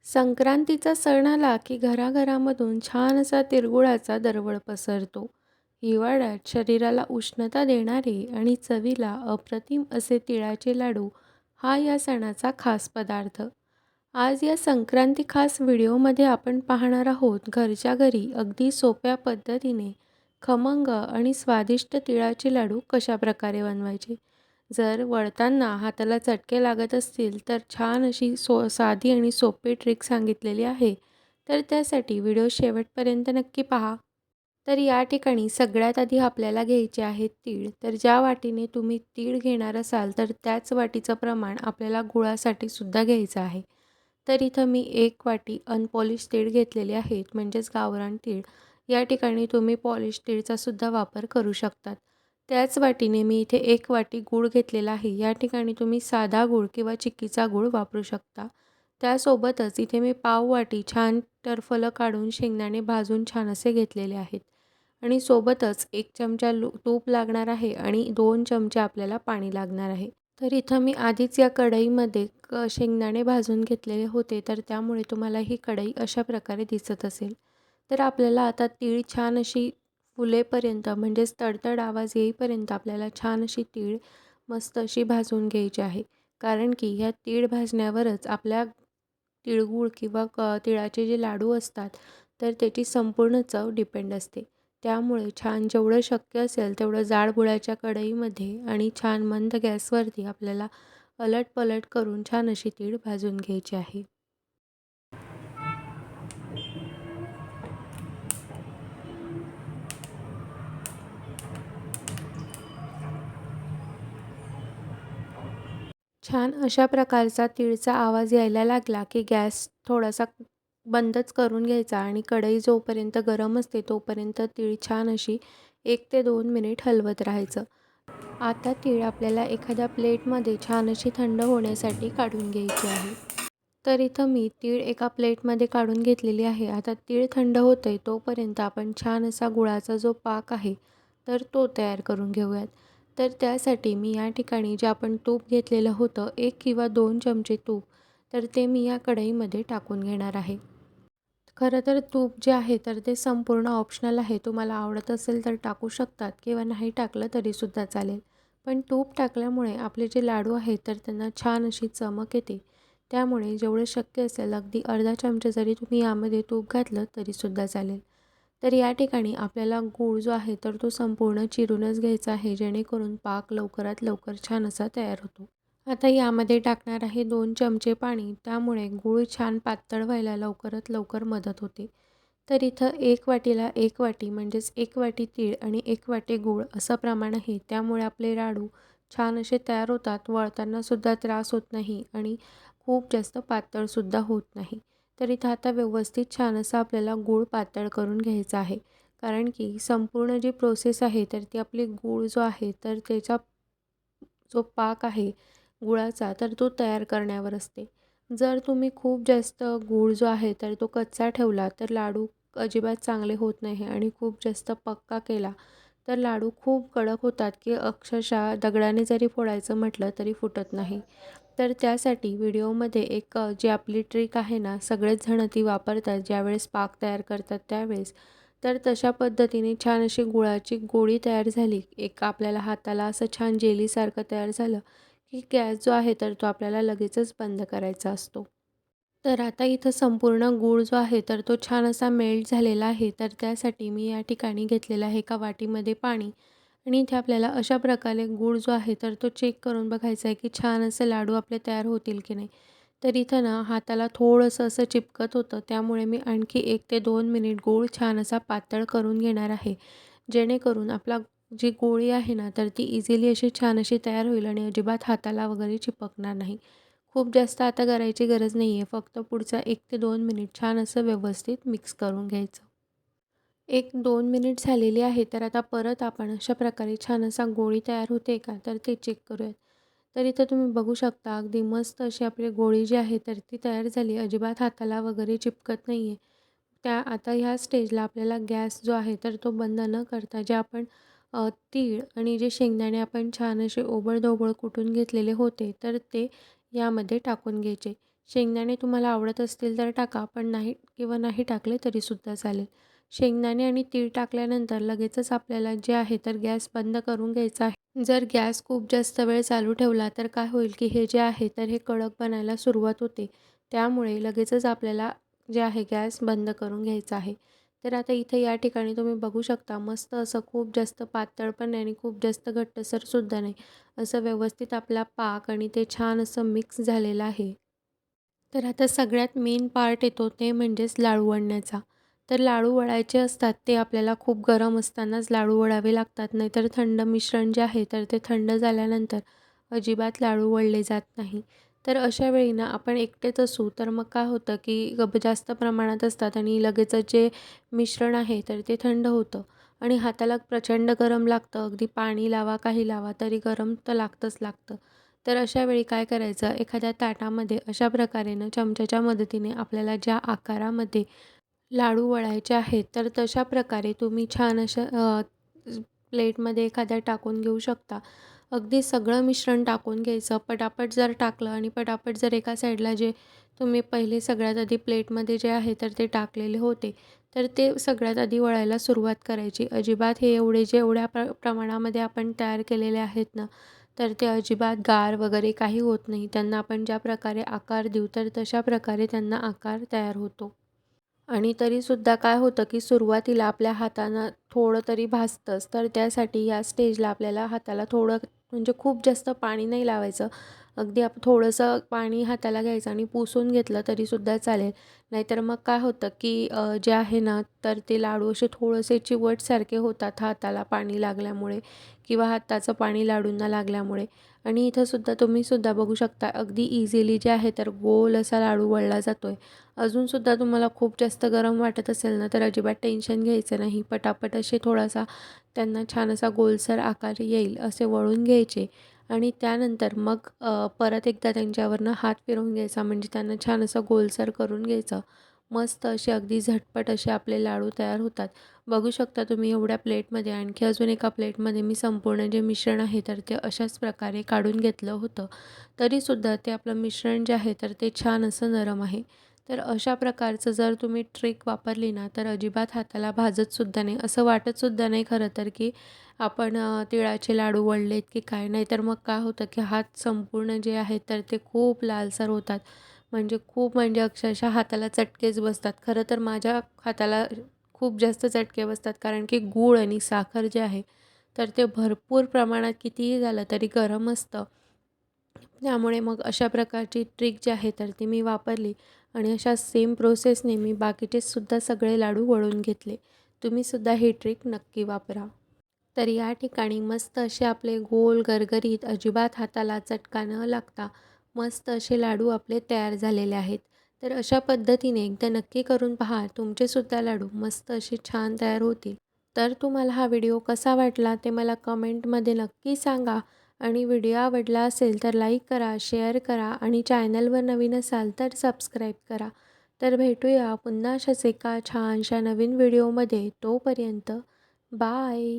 संक्रांतीचा सण आला की घराघरामधून छान असा तिळगुळाचा दरवळ पसरतो. हिवाळ्यात शरीराला उष्णता देणारे आणि चवीला अप्रतिम असे तिळाचे लाडू हा या सणाचा खास पदार्थ. आज या संक्रांती खास व्हिडिओमध्ये आपण पाहणार आहोत घरच्या घरी अगदी सोप्या पद्धतीने खमंग आणि स्वादिष्ट तिळाचे लाडू कशाप्रकारे बनवायचे. जर वळताना हाताला चटके लागत असतील तर छान अशी साधी आणि सोपी ट्रिक सांगितलेली आहे. तर त्यासाठी व्हिडिओ शेवटपर्यंत नक्की पहा. तर या ठिकाणी सगळ्यात आधी आपल्याला घ्यायचे आहेत तीळ. तर ज्या वाटीने तुम्ही तीळ घेणार असाल तर त्याच वाटीचं प्रमाण आपल्याला गुळासाठी सुद्धा घ्यायचं आहे. तर इथं मी 1 वाटी अनपॉलिश तीळ घेतलेले आहेत म्हणजेच गावरान तीळ. या ठिकाणी तुम्ही पॉलिश तीळचा सुद्धा वापर करू शकतात. त्याच वाटीने मी इथे 1 वाटी गूळ घेतलेला आहे. या ठिकाणी तुम्ही साधा गूळ किंवा चिक्कीचा गूळ वापरू शकता. त्यासोबतच इथे मी पाव वाटी छान टरफलं काढून शेंगदाणे भाजून छान असे घेतलेले आहेत. आणि सोबतच 1 चमचा तूप लागणार आहे आणि 2 चमचे आपल्याला पाणी लागणार आहे. तर इथं मी आधीच या कढईमध्ये शेंगदाणे भाजून घेतलेले होते, तर त्यामुळे तुम्हाला ही कढई अशा प्रकारे दिसत असेल. तर आपल्याला आता तीळ छान अशी फुलेपर्यंत म्हणजेच तडतड आवाज येईपर्यंत आपल्याला छान अशी तीळ मस्त अशी भाजून घ्यायची आहे. कारण की ह्या तीळ भाजण्यावरच आपल्या तिळगूळ किंवा तिळाचे जे लाडू असतात, तर त्याची संपूर्ण चव डिपेंड असते. त्यामुळे छान जेवढं शक्य असेल तेवढं जाड बुडाच्या कढईमध्ये आणि छान मंद गॅसवरती आपल्याला अलट-पलट करून छान अशी तीळ भाजून घ्यायची आहे. छान अशा प्रकारचा तीळचा आवाज यायला लागला, की गॅस थोडासा बंदच करून घ्यायचा आणि कढई जोपर्यंत गरम असते तोपर्यंत तीळ छान अशी 1 ते 2 मिनिट हलवत राहायचं. आता तीळ आपल्याला एखाद्या प्लेटमध्ये छान अशी थंड होण्यासाठी काढून घ्यायची आहे. तर इथं मी तीळ एका प्लेटमध्ये काढून घेतलेली आहे. आता तीळ थंड होतंय तोपर्यंत आपण छान असा गुळाचा जो पाक आहे, तर तो तयार करून घेऊयात. तर त्यासाठी मी या ठिकाणी जे आपण तूप घेतलेलं होतं 1 किंवा 2 चमचे तूप, तर ते मी या कढईमध्ये टाकून घेणार आहे. खरं तर तूप जे आहे तर ते संपूर्ण ऑप्शनल आहे. तुम्हाला आवडत असेल तर टाकू शकतात किंवा नाही टाकलं तरीसुद्धा चालेल. पण तूप टाकल्यामुळे आपले जे लाडू आहेत तर त्यांना छान अशी चमक येते. त्यामुळे जेवढं शक्य असेल अगदी अर्धा चमचा जरी तुम्ही यामध्ये तूप घातलं तरीसुद्धा चालेल. तर या ठिकाणी आपल्याला गूळ जो आहे तर तो संपूर्ण चिरूनच घ्यायचा आहे जेणेकरून पाक लवकरात लवकर छान असा तयार होतो. आता यामध्ये टाकणार आहे 2 चमचे पाणी. त्यामुळे गूळ छान पातळ व्हायला लवकरात लवकर मदत होते. तर इथं 1 वाटीला 1 वाटी म्हणजेच 1 वाटी तीळ आणि 1 वाटी गूळ असं प्रमाण आहे. त्यामुळे आपले लाडू छान असे तयार होतात. वळतानासुद्धा त्रास होत नाही आणि खूप जास्त पातळसुद्धा होत नाही. तर इथं आता व्यवस्थित छान असं आपल्याला गूळ पातळ करून घ्यायचा आहे. कारण की संपूर्ण जी प्रोसेस आहे तर ती आपली गूळ जो आहे तर त्याचा जो पाक आहे गुळाचा तर तो तयार करण्यावर असते. जर तुम्ही खूप जास्त गूळ जो आहे तर तो कच्चा ठेवला तर लाडू अजिबात चांगले होत नाही आणि खूप जास्त पक्का केला तर लाडू खूप कडक होतात की अक्षरशः दगडाने जरी फोडायचं म्हटलं तरी फुटत नाही. तर त्यासाठी व्हिडिओमध्ये एक जी आपली ट्रिक आहे ना सगळेच जण ती वापरतात ज्यावेळेस पाक तयार करतात त्यावेळेस. तर तशा पद्धतीने छान अशी गुळाची गोळी तयार झाली. एक आपल्याला हाताला असं छान जेलीसारखं तयार झालं की गॅस जो आहे तर तो आपल्याला लगेचच बंद करायचा असतो. तर आता इथं संपूर्ण गूळ जो आहे तर तो छान असा मेल्ट झालेला आहे. तर त्यासाठी मी या ठिकाणी घेतलेलं आहे एका वाटीमध्ये पाणी आणि इथे आपल्याला अशा प्रकारे गूळ जो आहे तर तो चेक करून बघायचा आहे की छान असे लाडू आपले तयार होतील की नाही. तर इथं ना हाताला थोडंसं असं चिपकत होतं. त्यामुळे मी आणखी 1 ते 2 मिनिट गूळ छान असा पातळ करून घेणार आहे. जेणेकरून आपला जी गोळी आहे ना तर ती इझिली अशी छान अशी तयार होईल आणि अजिबात हाताला वगैरे चिपकणार नाही. खूप जास्त आता करायची गरज नाही आहे. फक्त पुढचा 1 ते 2 मिनिट छान असं व्यवस्थित मिक्स करून घ्यायचं. 1-2 मिनिट झालेली आहे. तर आता परत आपण अशा प्रकारे छान असा गोळी तयार होते का? तर ते चेक करूयात. तर इथं तुम्ही बघू शकता अगदी मस्त अशी आपली गोळी जी आहे तर ती तयार झाली. अजिबात हाताला वगैरे चिपकत नाही आहे. आता ह्या स्टेजला आपल्याला गॅस जो आहे तर तो बंद न करता जे आपण तीळ आणि जे शेंगदाणे आपण छान असे ओबड कुटून घेतलेले होते तर ते यामध्ये टाकून घ्यायचे. शेंगदाणे तुम्हाला आवडत असतील तर टाका, पण नाही किंवा नाही टाकले तरीसुद्धा चालेल. शेंगदाणे आणि तीळ टाकल्यानंतर लगेचच आपल्याला जे आहे तर गॅस बंद करून घ्यायचा आहे. जर गॅस खूप जास्त वेळ चालू ठेवला तर काय होईल, की हे जे आहे तर हे कडक बनायला सुरुवात होते. त्यामुळे लगेचच आपल्याला जे आहे गॅस बंद करून घ्यायचा आहे. तर आता इथे या ठिकाणी तुम्ही बघू शकता मस्त असं खूप जास्त पातळ पण नाही आणि खूप जास्त घट्टसरसुद्धा नाही. असं व्यवस्थित आपला पाक आणि ते छान असं मिक्स झालेलं आहे. तर आता सगळ्यात मेन पार्ट येतो ते म्हणजेच लाडू वळण्याचा. तर लाडू वळायचे असतात ते आपल्याला खूप गरम असतानाच लाडू वळावे लागतात. नाहीतर थंड मिश्रण जे आहे तर ते थंड झाल्यानंतर अजिबात लाडू वळले जात नाही. तर अशा वेळी ना आपण एकटेच असू तर मग काय होतं की जास्त प्रमाणात असतात आणि लगेचच जे मिश्रण आहे तर ते थंड होतं आणि हाताला प्रचंड गरम लागतं. अगदी पाणी लावा, काही लावा तरी गरम तर लागतंच लागतं. तर अशा वेळी काय करायचं, एखाद्या ताटामध्ये अशा प्रकारे ना चमच्याच्या मदतीने आपल्याला ज्या आकारामध्ये लाडू वळायचे आहेत, तर तशा प्रकारे तुम्ही छान अशा प्लेटमध्ये एखाद्या टाकून घेऊ शकता. अगदी सगळं मिश्रण टाकून घ्यायचं. पटापट जर टाकलं आणि पटापट जर एका साईडला जे तुम्ही पहिले सगळ्यात आधी प्लेटमध्ये जे आहे तर ते टाकलेले होते, तर ते सगळ्यात आधी वळायला सुरुवात करायची. अजिबात हे एवढे जे एवढ्या प्रमाणामध्ये आपण तयार केलेले आहेत ना, तर ते अजिबात गार वगैरे काही होत नाही. त्यांना आपण ज्या प्रकारे आकार देऊ, तर तशा प्रकारे त्यांना आकार तयार होतो. आणि तरीसुद्धा काय होतं, की सुरुवातीला आपल्या हातानं थोडं तरी भाजतंच. तर त्यासाठी या स्टेजला आपल्याला हाताला थोडं म्हणजे खूप जास्त पाणी नाही लावायचं. अगदी थोडंसं पाणी हाताला घ्यायचं आणि पुसून घेतलं तरीसुद्धा चालेल. नाहीतर मग काय होतं, की जे आहे ना, तर ते लाडू असे थोडेसे चिवटसारखे होतात हाताला पाणी लागल्यामुळे किंवा हाताचं पाणी लाडूंना लागल्यामुळे. आणि इथंसुद्धा तुम्हीसुद्धा बघू शकता अगदी इझिली जे आहे तर गोल असा लाडू वळला जातोय. अजूनसुद्धा तुम्हाला खूप जास्त गरम वाटत असेल ना, तर अजिबात टेन्शन घ्यायचं नाही. पटापट असे थोडासा त्यांना छान असा गोलसर आकार येईल असे वळून घ्यायचे आणि त्यानंतर मग परत एकदा त्यांच्यावरनं हात फिरवून घ्यायचा म्हणजे त्यांना छान असं गोलसर करून घ्यायचं. मस्त असे अगदी झटपट असे आपले लाडू तयार होतात. बघू शकता तुम्ही एवढ्या प्लेटमध्ये आणखी अजून एका प्लेटमध्ये मी संपूर्ण जे मिश्रण आहे तर ते अशाच प्रकारे काढून घेतलं होतं. तरीसुद्धा ते आपलं मिश्रण जे आहे तर ते छान असं नरम आहे. तर अशा प्रकारचं जर तुम्ही ट्रिक वापरली ना, तर अजिबात हाताला भाजतसुद्धा नाही. असं वाटतसुद्धा नाही खरं तर, की आपण तिळाचे लाडू वळलेत की काय. नाहीतर मग काय होतं, की हात संपूर्ण जे आहेत, तर ते खूप लालसर होतात. म्हणजे खूप म्हणजे अक्षरशः हाताला चटकेच बसतात. खरं तर माझ्या हाताला खूप जास्त चटके बसतात, कारण की गूळ आणि साखर जे आहे, तर ते भरपूर प्रमाणात कितीही झालं तरी गरम असतं. त्यामुळे मग अशा प्रकारची ट्रिक जी आहे तर ती मी वापरली आणि अशा सेम प्रोसेसने मी बाकीचे सुद्धा सगळे लाडू वळून घेतले. तुम्हीसुद्धा ही ट्रिक नक्की वापरा. तर या ठिकाणी मस्त असे आपले गोल गरगरीत अजिबात हाताला चटका न लागता मस्त असे लाडू आपले तयार झालेले आहेत. तर अशा पद्धतीने एकदा नक्की करून पहा. तुमचेसुद्धा लाडू मस्त असे छान तयार होतील. तर तुम्हाला हा व्हिडिओ कसा वाटला ते मला कमेंटमध्ये नक्की सांगा आणि व्हिडिओ आवडला असेल तर लाईक करा, शेअर करा आणि चॅनलवर नवीन असाल तर सबस्क्राईब करा. तर भेटूया पुन्हा अशाच एका छानशा नवीन व्हिडिओमध्ये. तोपर्यंत बाय.